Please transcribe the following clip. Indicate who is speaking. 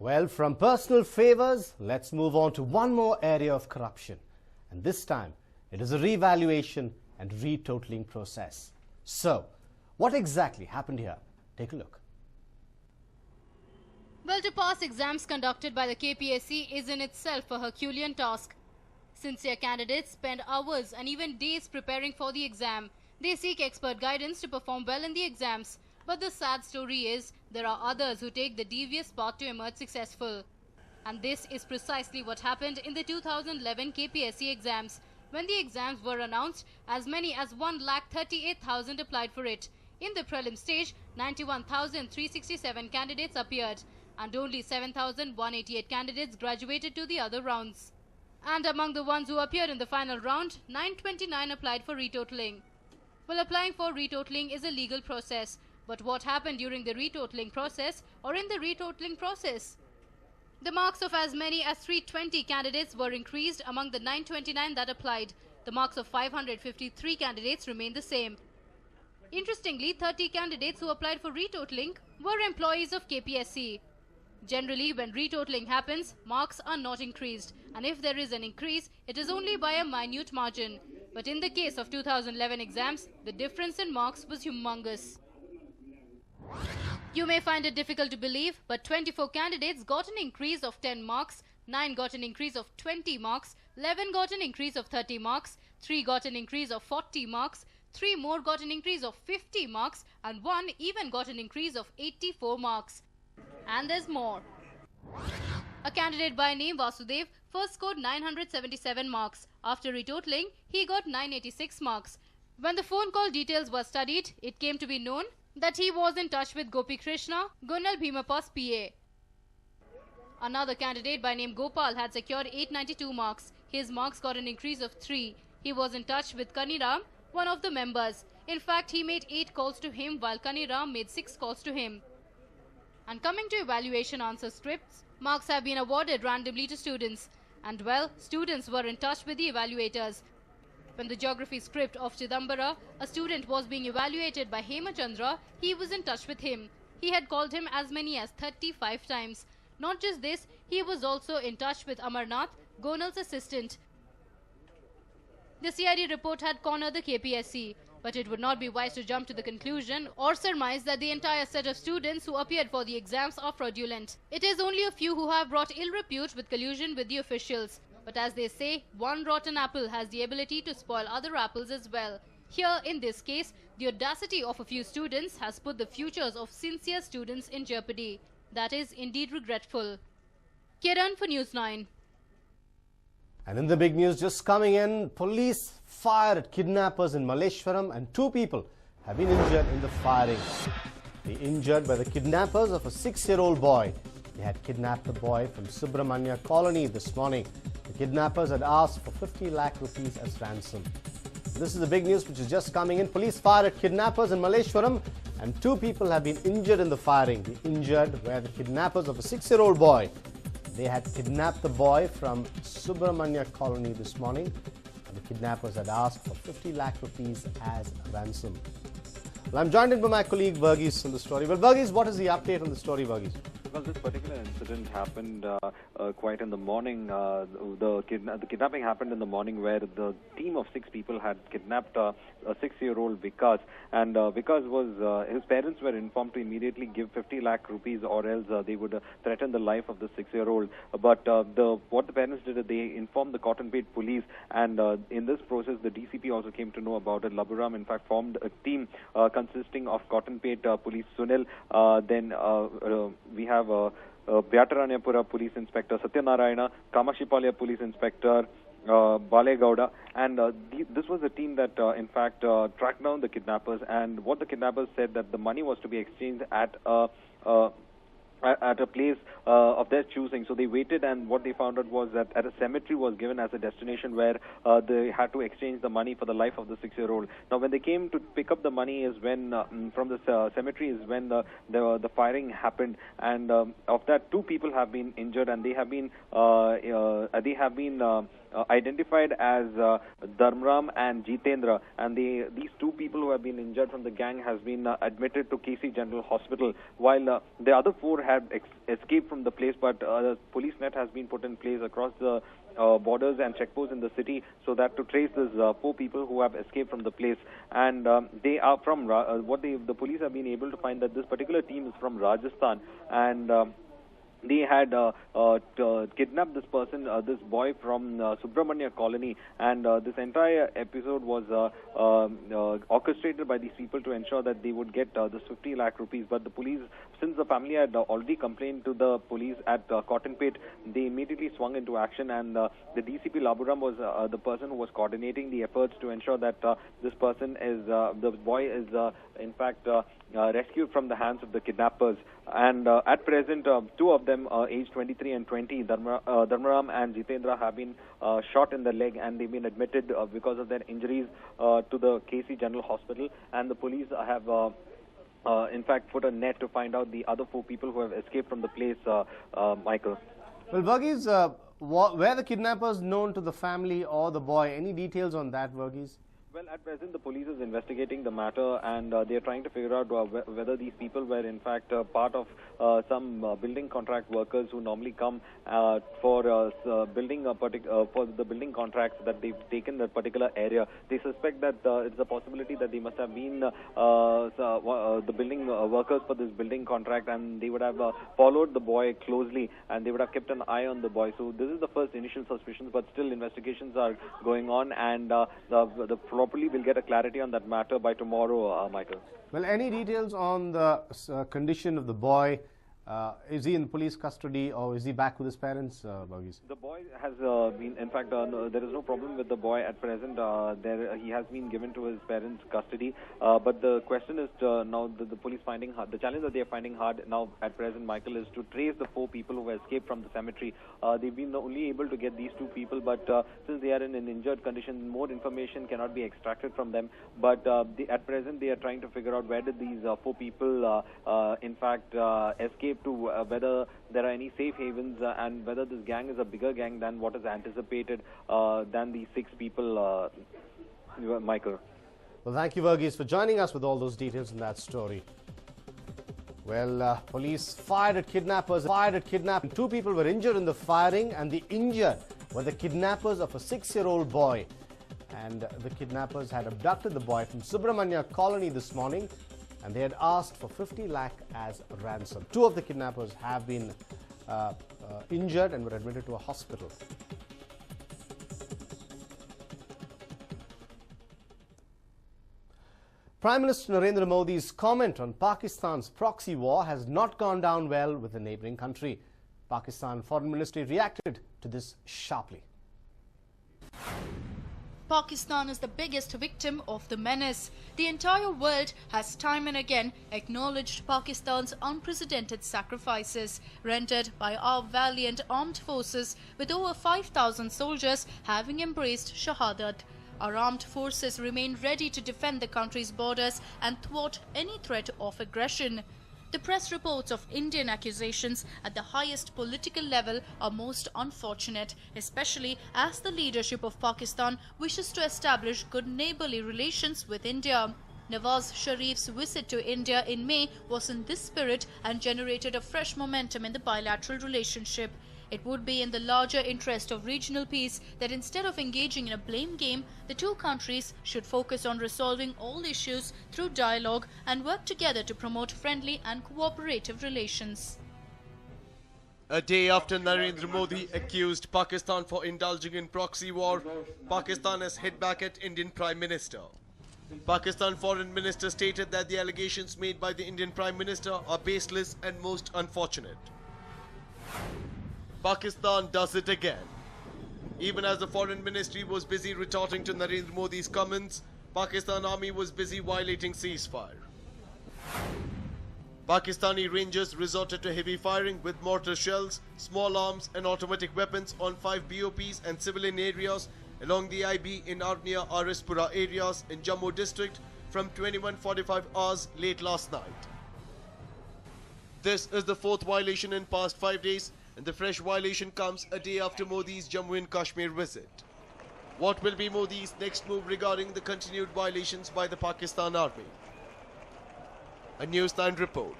Speaker 1: Well, from personal favors, let's move on to one more area of corruption. And this time, it is a revaluation and retotaling process. So, what exactly happened here? Take a look.
Speaker 2: Well, to pass exams conducted by the KPSC is in itself a Herculean task. Sincere candidates spend hours and even days preparing for the exam. They seek expert guidance to perform well in the exams. But the sad story is, there are others who take the devious path to emerge successful. And this is precisely what happened in the 2011 KPSC exams. When the exams were announced, as many as 1,38,000 applied for it. In the prelim stage, 91,367 candidates appeared, and only 7,188 candidates graduated to the other rounds. And among the ones who appeared in the final round, 929 applied for retotaling. Well, applying for retotaling is a legal process. But what happened during the retotaling process or in the retotaling process? The marks of as many as 320 candidates were increased among the 929 that applied. The marks of 553 candidates remained the same. Interestingly, 30 candidates who applied for retotaling were employees of KPSC. Generally, when retotaling happens, marks are not increased, and if there is an increase, it is only by a minute margin. But in the case of 2011 exams, the difference in marks was humongous. You may find it difficult to believe, but 24 candidates got an increase of 10 marks, 9 got an increase of 20 marks, 11 got an increase of 30 marks, 3 got an increase of 40 marks, 3 more got an increase of 50 marks, and 1 even got an increase of 84 marks. And there's more. A candidate by name Vasudev first scored 977 marks. After retotaling, he got 986 marks. When the phone call details were studied, it came to be known that he was in touch with Gopi Krishna, Gunal Bhimapa's PA. Another candidate by name Gopal had secured 892 marks. His marks got an increase of 3. He was in touch with Kaniram, one of the members. In fact, he made 8 calls to him while Kaniram made 6 calls to him. And coming to evaluation answer scripts, marks have been awarded randomly to students. And well, students were in touch with the evaluators. When the geography script of Chidambara, a student was being evaluated by Hemachandra, he was in touch with him. He had called him as many as 35 times. Not just this, he was also in touch with Amarnath, Gonal's assistant. The CID report had cornered the KPSC, but it would not be wise to jump to the conclusion or surmise that the entire set of students who appeared for the exams are fraudulent. It is only a few who have brought ill repute with collusion with the officials. But as they say, one rotten apple has the ability to spoil other apples as well. Here, in this case, the audacity of a few students has put the futures of sincere students in jeopardy. That is indeed regretful. Kiran for News 9.
Speaker 1: And in the big news just coming in, police fired at kidnappers in Malleshwaram and 2 people have been injured in the firing. They injured by the kidnappers of a 6-year-old boy. They had kidnapped the boy from Subramanya colony this morning. The kidnappers had asked for 50 lakh rupees as ransom. This is the big news which is just coming in. Police fired at kidnappers in Malleshwaram and 2 people have been injured in the firing. The injured were the kidnappers of a 6-year-old boy. They had kidnapped the boy from Subramanya colony this morning. And the kidnappers had asked for 50 lakh rupees as ransom. Well, I'm joined in by my colleague Varghese on the story. Well, Varghese, what is the update on the story, Varghese?
Speaker 3: Well, this particular incident happened quite in the morning. The kidnapping happened in the morning where the team of 6 people had kidnapped a 6-year-old Vikas. And Vikas was, his parents were informed to immediately give 50 lakh rupees or else they would threaten the life of the 6-year-old. But what the parents did, they informed the Cottonpet police. And in this process, the DCP also came to know about it. Laburam, in fact, formed a team consisting of Cottonpet police Sunil. Then we have Byataranyapura Police Inspector Satyanarayana, Kamashipalya Police Inspector Balegowda, and this was a team that in fact tracked down the kidnappers. And what the kidnappers said, that the money was to be exchanged at a place of their choosing. So they waited, and what they found out was that at a cemetery was given as a destination where they had to exchange the money for the life of the 6-year-old. Now, when they came to pick up the money is when from the cemetery is when the firing happened, and of that 2 people have been injured, and they have been identified as Dharmaram and Jitendra, and these two people who have been injured from the gang has been admitted to KC General Hospital, while the other four had escaped from the place, but police net has been put in place across the borders and checkposts in the city so that to trace these four people who have escaped from the place. And they are from the police have been able to find that this particular team is from Rajasthan, and they had kidnapped this person, this boy from Subramania colony, and this entire episode was orchestrated by these people to ensure that they would get this 50 lakh rupees. But the police, since the family had already complained to the police at Cottonpate, they immediately swung into action, and the DCP Laburam was the person who was coordinating the efforts to ensure that this person is, the boy is in fact rescued from the hands of the kidnappers. And at present, two of them, aged 23 and 20, Dharmaram and Jitendra, have been shot in the leg, and they've been admitted because of their injuries to the KC General Hospital. And the police have in fact put a net to find out the other four people who have escaped from the place, Michael.
Speaker 1: Well, Verghese, were the kidnappers known to the family or the boy? Any details on that, Verghese?
Speaker 3: Well, at present, the police is investigating the matter, and they are trying to figure out whether these people were in fact part of some building contract workers who normally come for building for the building contracts that they've taken that particular area. They suspect that it's a possibility that they must have been the building workers for this building contract, and they would have followed the boy closely, and they would have kept an eye on the boy. So this is the first initial suspicions, but still investigations are going on, and probably we'll get a clarity on that matter by tomorrow, Michael.
Speaker 1: Well, any details on the condition of the boy? Is he in police custody, or is he back with his parents, Verghese?
Speaker 3: The boy has been, in fact, there is no problem with the boy at present. He has been given to his parents' custody. But the question is now the police finding hard. The challenge that they are finding hard now at present, Michael, is to trace the four people who escaped from the cemetery. They've been only able to get these two people, but since they are in an injured condition, more information cannot be extracted from them. But at present, they are trying to figure out where did these four people, in fact, escape to, whether there are any safe havens, and whether this gang is a bigger gang than what is anticipated than the 6 people, Michael.
Speaker 1: Well, thank you, Verghese, for joining us with all those details in that story. Well, police fired at kidnappers. 2 people were injured in the firing, and the injured were the kidnappers of a 6-year-old boy. And the kidnappers had abducted the boy from Subramania colony this morning, and they had asked for 50 lakh as ransom. 2 of the kidnappers have been injured and were admitted to a hospital. Prime Minister Narendra Modi's comment on Pakistan's proxy war has not gone down well with the neighbouring country. Pakistan Foreign Ministry reacted to this sharply.
Speaker 2: Pakistan is the biggest victim of the menace. The entire world has time and again acknowledged Pakistan's unprecedented sacrifices rendered by our valiant armed forces, with over 5,000 soldiers having embraced Shahadat. Our armed forces remain ready to defend the country's borders and thwart any threat of aggression. The press reports of Indian accusations at the highest political level are most unfortunate, especially as the leadership of Pakistan wishes to establish good neighbourly relations with India. Nawaz Sharif's visit to India in May was in this spirit and generated a fresh momentum in the bilateral relationship. It would be in the larger interest of regional peace that instead of engaging in a blame game, the two countries should focus on resolving all issues through dialogue and work together to promote friendly and cooperative relations.
Speaker 4: A day after Narendra Modi accused Pakistan for indulging in proxy war, Pakistan has hit back at Indian Prime Minister. Pakistan Foreign Minister stated that the allegations made by the Indian Prime Minister are baseless and most unfortunate. Pakistan does it again. Even as the Foreign Ministry was busy retorting to Narendra Modi's comments, Pakistan Army was busy violating ceasefire. Pakistani Rangers resorted to heavy firing with mortar shells, small arms and automatic weapons on 5 BOPs and civilian areas along the IB in Arnia Arispura areas in Jammu district from 21:45 hours late last night. This is the 4th violation in past 5 days And the fresh violation comes a day after Modi's Jammu and Kashmir visit. What will be Modi's next move regarding the continued violations by the Pakistan Army? A News 9 report.